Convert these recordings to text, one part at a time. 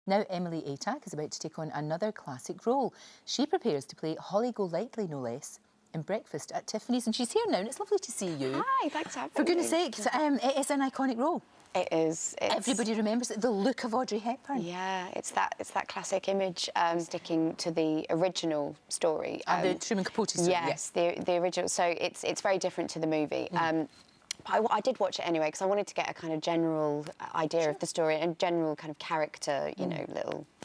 Now Emily Atack is about to take on another classic role. She prepares to play Holly Golightly, no less, in Breakfast at Tiffany's, and she's here now, and it's lovely to see you. Hi, thanks for having me. For goodness sake, it is an iconic role. It is. Everybody remembers it, the look of Audrey Hepburn. Yeah, it's that classic image, sticking to the original story. The Truman Capote story. Yes, the original. So it's very different to the movie. But I did watch it anyway because I wanted to get a kind of general idea of the story and general kind of character, you know,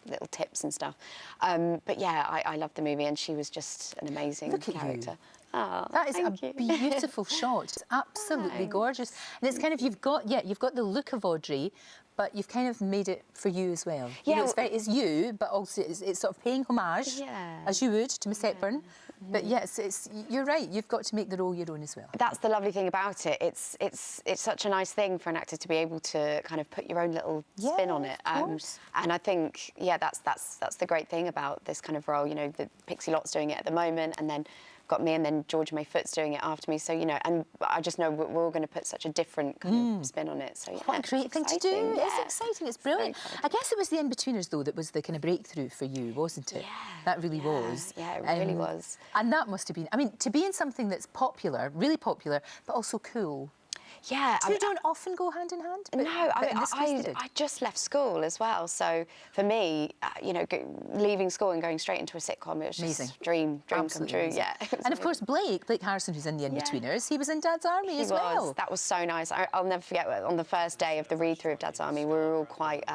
little tips and stuff. But yeah, I loved the movie, and she was just an amazing character. Oh, that is a beautiful shot. It's absolutely gorgeous. And it's kind of, you've got the look of Audrey, but you've kind of made it for you as well. Yeah, you know, it's you, but also it's sort of paying homage, as you would, to Miss Hepburn. But yes, you're right. You've got to make the role your own as well. That's the lovely thing about it. It's such a nice thing for an actor to be able to kind of put your own little spin on it. And I think, yeah, that's the great thing about this kind of role. You know, the Pixie Lott's doing it at the moment, and then got me, and then Georgia May Foot's doing it after me. So, you know, and I just know we're all going to put such a different kind of spin on it. So, yeah, what a great thing to do. Yeah. It's exciting. It's brilliant. I guess it was the Inbetweeners, though, that was the kind of breakthrough for you, wasn't it? Yeah. That really was. Yeah, it really was. And that must have been, I mean, to be in something that's popular, really popular, but also cool. Yeah, Two don't often go hand in hand. But, no, I just left school as well. So for me, you know, leaving school and going straight into a sitcom, it was just dream come true. Yeah. And of course, Blake Harrison, who's in the Inbetweeners, he was in Dad's Army as well. That was so nice. I'll never forget, on the first day of the read-through of Dad's Army, we were all quite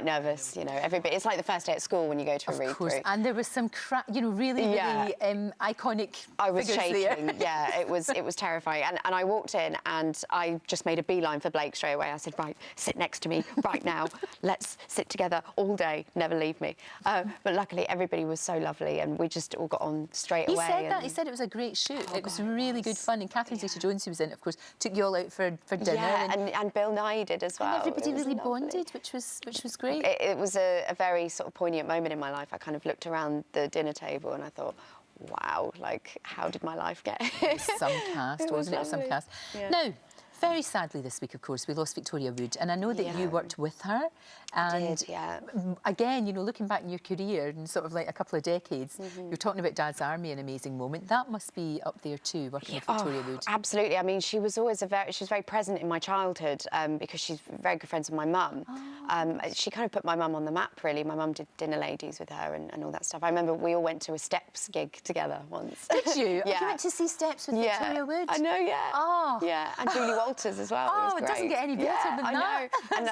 nervous. You know, everybody. It's like the first day at school when you go to a read-through. Of course. And there was some really iconic. I was shaking. There. Yeah, it was terrifying. And I walked in and I just made a beeline for Blake straight away. I said, right, sit next to me right now. Let's sit together all day, never leave me. But luckily, everybody was so lovely, and we just all got on straight away. He said that. He said it was a great shoot. It was really good fun. And Catherine Zeta-Jones, who was in it, of course, took you all out for dinner. Yeah, and Bill Nye did as well. And everybody really bonded, which was great. It was a very sort of poignant moment in my life. I kind of looked around the dinner table and I thought, wow, like, how did my life get here? Some cast, wasn't it? Some cast. Yeah. Now, very sadly this week, of course, we lost Victoria Wood, and I know that you worked with her. And I did, yeah. Again, you know, looking back in your career and sort of like a couple of decades, you're talking about Dad's Army, an amazing moment. That must be up there too, working with Victoria Wood. Absolutely. I mean, she was always she was very present in my childhood because she's very good friends with my mum. She kind of put my mum on the map, really. My mum did dinner ladies with her and all that stuff. I remember we all went to a Steps gig together once. Did you? Yeah. You went to see Steps with Victoria Wood? I know, yeah. Oh. Yeah, and Julie Walters as well. Oh, it doesn't get any better than that. I know. And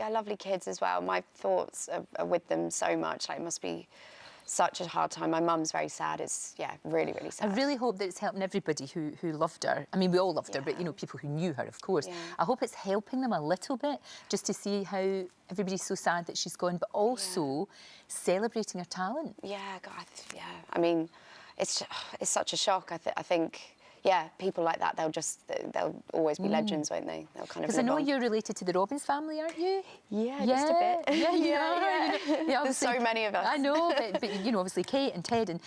her lovely kids as well. My thoughts are with them so much. Like, it must be such a hard time. My mum's very sad. It's, really, really sad. I really hope that it's helping everybody who loved her. I mean, we all loved her, but, you know, people who knew her, of course. Yeah. I hope it's helping them a little bit, just to see how everybody's so sad that she's gone, but also celebrating her talent. Yeah, God, I mean, it's such a shock. I think... Yeah, people like that, they'll always be legends, won't they? They'll kind of. Because I know you're related to the Robbins family, aren't you? Yeah, just a bit. Yeah, you are. Yeah, there's so many of us. I know, but you know, obviously Kate and Ted, and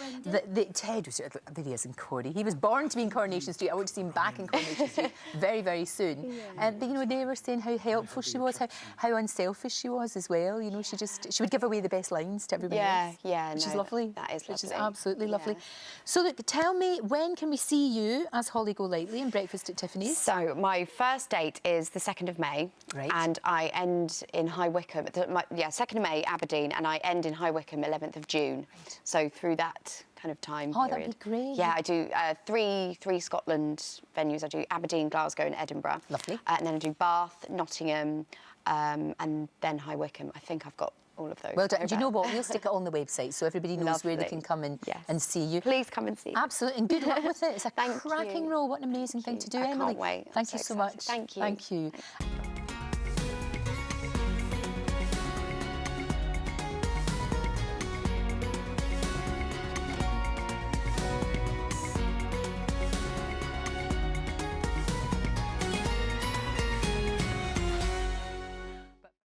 Ted was there. He is in Corrie. He was born to be in Coronation Street. I want to see him back in Coronation Street very, very soon. But you know, they were saying how helpful she was, how unselfish she was as well. You know, she would give away the best lines to everybody else. Yeah, which is lovely. That is lovely. Which is absolutely lovely. So look, tell me, when can we see you as Holly Golightly in Breakfast at Tiffany's? So my first date is the 2nd of May, and I end in High Wycombe. 2nd of May, Aberdeen, and I end in High Wycombe 11th of June. So through that kind of time period. That'd be great. Yeah, I do three Scotland venues. I do Aberdeen, Glasgow, and Edinburgh. Lovely. And then I do Bath, Nottingham, and then High Wycombe. I think I've got all of those. Well done. Do you know what? We'll stick it on the website so everybody knows where they can come and see you. Please come and see. Absolutely, and good luck with it. It's a cracking role. What an amazing thing to do, Emily. I can't wait. Thank you so much. Thank you. Thank you.